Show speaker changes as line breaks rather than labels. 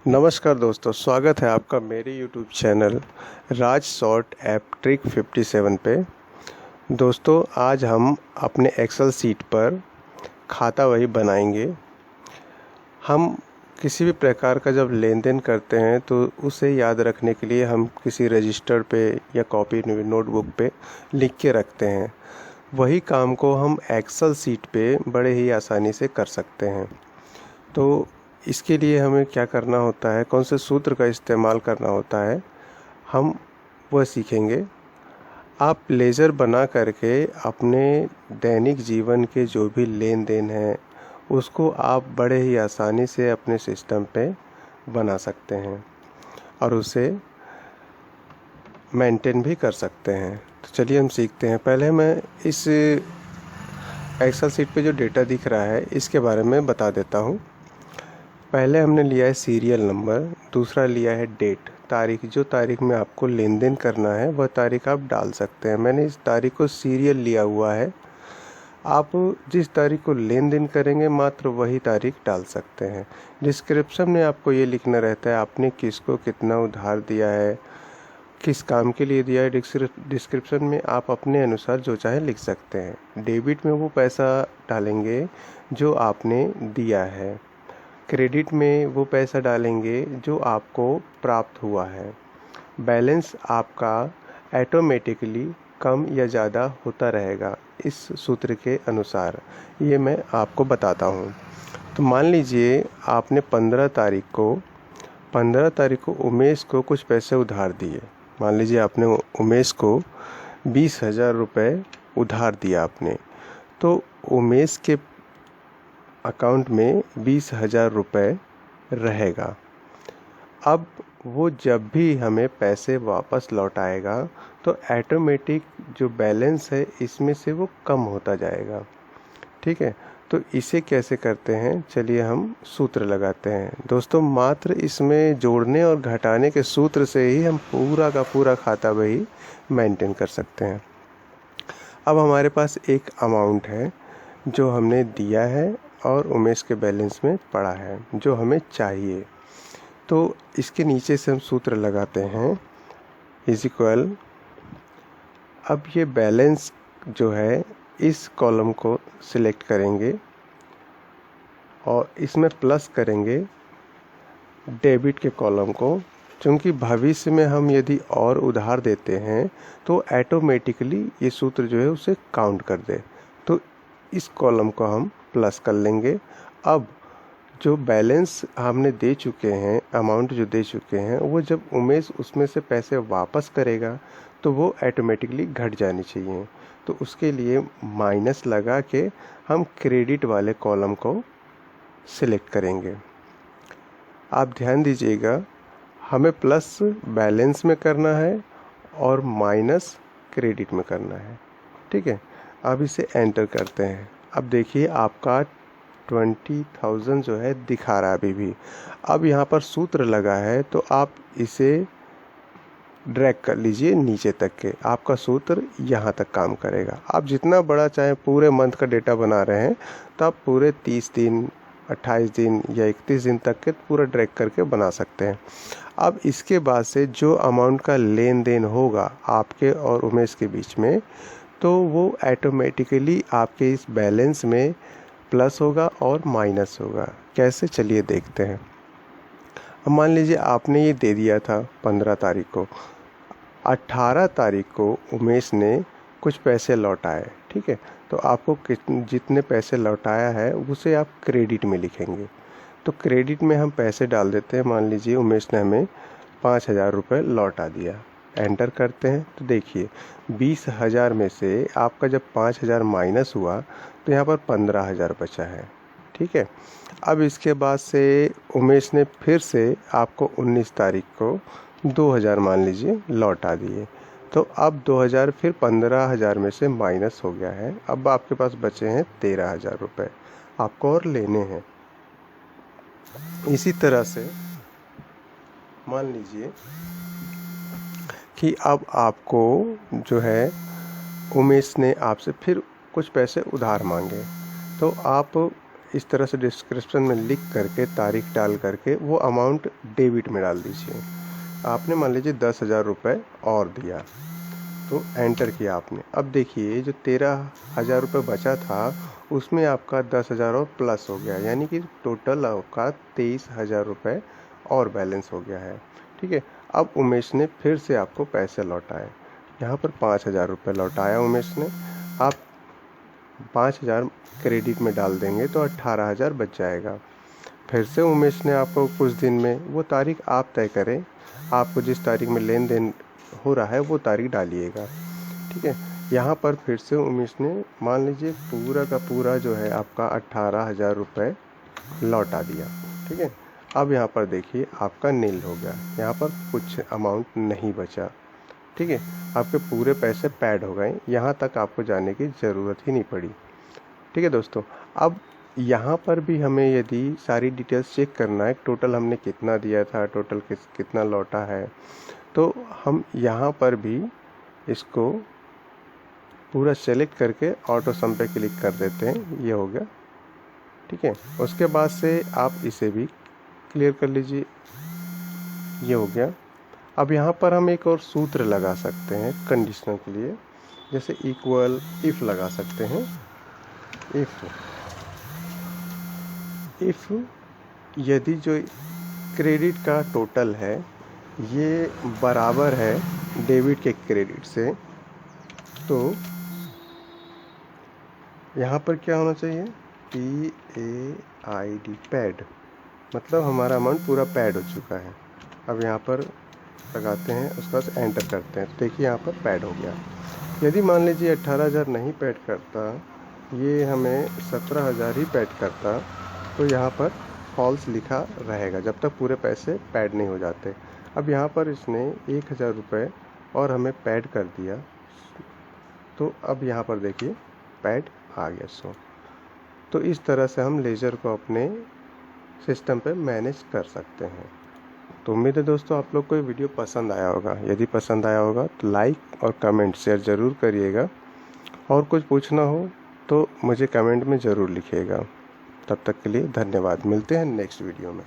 नमस्कार दोस्तों, स्वागत है आपका मेरे YouTube चैनल राज शॉर्ट ऐप ट्रिक 57 पे। दोस्तों, आज हम अपने एक्सेल सीट पर खाता वही बनाएंगे। हम किसी भी प्रकार का जब लेन देन करते हैं तो उसे याद रखने के लिए हम किसी रजिस्टर पे या कॉपी नोटबुक पे लिख के रखते हैं। वही काम को हम एक्सेल सीट पे बड़े ही आसानी से कर सकते हैं। तो इसके लिए हमें क्या करना होता है, कौन से सूत्र का इस्तेमाल करना होता है, हम वह सीखेंगे। आप लेजर बना करके अपने दैनिक जीवन के जो भी लेन देन हैं उसको आप बड़े ही आसानी से अपने सिस्टम पे बना सकते हैं और उसे मेंटेन भी कर सकते हैं। तो चलिए हम सीखते हैं। पहले मैं इस एक्सेल सीट पे जो डेटा दिख रहा है इसके बारे में बता देता हूँ। पहले हमने लिया है सीरियल नंबर, दूसरा लिया है डेट, तारीख। जो तारीख में आपको लेन देन करना है वह तारीख आप डाल सकते हैं। मैंने इस तारीख को सीरियल लिया हुआ है। आप जिस तारीख को लेन देन करेंगे मात्र वही तारीख डाल सकते हैं। डिस्क्रिप्शन में आपको ये लिखना रहता है आपने किसको कितना उधार दिया है, किस काम के लिए दिया है। डिस्क्रिप्शन में आप अपने अनुसार जो चाहे लिख सकते हैं। डेबिट में वो पैसा डालेंगे जो आपने दिया है, क्रेडिट में वो पैसा डालेंगे जो आपको प्राप्त हुआ है। बैलेंस आपका ऑटोमेटिकली कम या ज़्यादा होता रहेगा इस सूत्र के अनुसार। ये मैं आपको बताता हूँ। तो मान लीजिए आपने 15 तारीख को उमेश को कुछ पैसे उधार दिए। मान लीजिए आपने उमेश को 20,000 रुपये उधार दिया आपने, तो उमेश के अकाउंट में 20,000 रुपये रहेगा। अब वो जब भी हमें पैसे वापस लौटाएगा तो ऑटोमेटिक जो बैलेंस है इसमें से वो कम होता जाएगा। ठीक है, तो इसे कैसे करते हैं, चलिए हम सूत्र लगाते हैं। दोस्तों, मात्र इसमें जोड़ने और घटाने के सूत्र से ही हम पूरा का पूरा खाता वही मेंटेन कर सकते हैं। अब हमारे पास एक अमाउंट है जो हमने दिया है और उमेश के बैलेंस में पड़ा है जो हमें चाहिए। तो इसके नीचे से हम सूत्र लगाते हैं इज इक्वल। अब ये बैलेंस जो है इस कॉलम को सिलेक्ट करेंगे और इसमें प्लस करेंगे डेबिट के कॉलम को, क्योंकि भविष्य में हम यदि और उधार देते हैं तो ऑटोमेटिकली ये सूत्र जो है उसे काउंट कर दे। तो इस कॉलम को हम प्लस कर लेंगे। अब जो बैलेंस हमने दे चुके हैं, अमाउंट जो दे चुके हैं, वो जब उमेश उसमें से पैसे वापस करेगा तो वो ऑटोमेटिकली घट जानी चाहिए। तो उसके लिए माइनस लगा के हम क्रेडिट वाले कॉलम को सिलेक्ट करेंगे। आप ध्यान दीजिएगा, हमें प्लस बैलेंस में करना है और माइनस क्रेडिट में करना है। ठीक है, अब इसे एंटर करते हैं। अब देखिए आपका 20,000 जो है दिखा रहा है अभी भी। अब यहाँ पर सूत्र लगा है तो आप इसे ड्रैग कर लीजिए नीचे तक के, आपका सूत्र यहाँ तक काम करेगा। आप जितना बड़ा चाहे पूरे मंथ का डेटा बना रहे हैं तो आप पूरे 30 दिन, 28 दिन या 31 दिन तक के पूरा ड्रैग करके बना सकते हैं। अब इसके बाद से जो अमाउंट का लेन देन होगा आपके और उमेश के बीच में, तो वो ऑटोमेटिकली आपके इस बैलेंस में प्लस होगा और माइनस होगा। कैसे, चलिए देखते हैं। अब मान लीजिए आपने ये दे दिया था 15 तारीख को, 18 तारीख को उमेश ने कुछ पैसे लौटाए। ठीक है, तो आपको जितने पैसे लौटाया है उसे आप क्रेडिट में लिखेंगे। तो क्रेडिट में हम पैसे डाल देते हैं। मान लीजिए उमेश ने हमें 5,000 रुपये लौटा दिया। एंटर करते हैं तो देखिए 20,000 में से आपका जब 5,000 माइनस हुआ तो यहाँ पर 15,000 बचा है। ठीक है, अब इसके बाद से उमेश ने फिर से आपको 19 तारीख को 2,000 मान लीजिए लौटा दिए। तो अब 2,000 फिर 15,000 में से माइनस हो गया है। अब आपके पास बचे हैं 13,000 रुपये, आपको और लेने हैं। इसी तरह से मान लीजिए कि अब आपको जो है उमेश ने आपसे फिर कुछ पैसे उधार मांगे, तो आप इस तरह से डिस्क्रिप्शन में लिख करके तारीख डाल करके वो अमाउंट डेबिट में डाल दीजिए। आपने मान लीजिए 10,000 रुपये और दिया तो एंटर किया आपने। अब देखिए जो 13,000 रुपये बचा था उसमें आपका 10,000 और प्लस हो गया, यानी कि टोटल आपका 23,000 रुपये और बैलेंस हो गया है। ठीक है, अब उमेश ने फिर से आपको पैसे लौटाए। यहाँ पर 5,000 रुपये लौटाया उमेश ने। आप 5,000 क्रेडिट में डाल देंगे तो 18,000 बच जाएगा। फिर से उमेश ने आपको कुछ दिन में, वो तारीख आप तय करें, आपको जिस तारीख में लेन देन हो रहा है वो तारीख डालिएगा। ठीक है, यहाँ पर फिर से उमेश ने मान लीजिए पूरा का पूरा जो है आपका 18,000 रुपये लौटा दिया। ठीक है, अब यहाँ पर देखिए आपका नील हो गया, यहाँ पर कुछ अमाउंट नहीं बचा। ठीक है, आपके पूरे पैसे पैड हो गए, यहाँ तक आपको जाने की ज़रूरत ही नहीं पड़ी। ठीक है दोस्तों, अब यहाँ पर भी हमें यदि सारी डिटेल्स चेक करना है, टोटल हमने कितना दिया था, टोटल कितना लौटा है, तो हम यहाँ पर भी इसको पूरा सेलेक्ट करके ऑटो सम पे क्लिक कर देते हैं। ये हो गया। ठीक है, उसके बाद से आप इसे भी क्लियर कर लीजिए। ये हो गया। अब यहाँ पर हम एक और सूत्र लगा सकते हैं कंडीशनल के लिए, जैसे इक्वल इफ़ लगा सकते हैं। इफ़ यदि जो क्रेडिट का टोटल है ये बराबर है डेबिट के क्रेडिट से, तो यहाँ पर क्या होना चाहिए, PAID पैड, मतलब हमारा अमाउंट पूरा पैड हो चुका है। अब यहाँ पर लगाते हैं, उसका एंटर करते हैं, तो देखिए यहाँ पर पैड हो गया। यदि मान लीजिए 18,000 नहीं पैड करता, ये हमें 17,000 ही पैड करता, तो यहाँ पर फॉल्स लिखा रहेगा जब तक पूरे पैसे पैड नहीं हो जाते। अब यहाँ पर इसने 1,000 रुपये और हमें पैड कर दिया, तो अब यहाँ पर देखिए पैड आ गया 100। तो इस तरह से हम लेजर को अपने सिस्टम पे मैनेज कर सकते हैं। तो उम्मीद है दोस्तों आप लोग को ये वीडियो पसंद आया होगा। यदि पसंद आया होगा तो लाइक और कमेंट शेयर ज़रूर करिएगा, और कुछ पूछना हो तो मुझे कमेंट में ज़रूर लिखिएगा। तब तक के लिए धन्यवाद। मिलते हैं नेक्स्ट वीडियो में।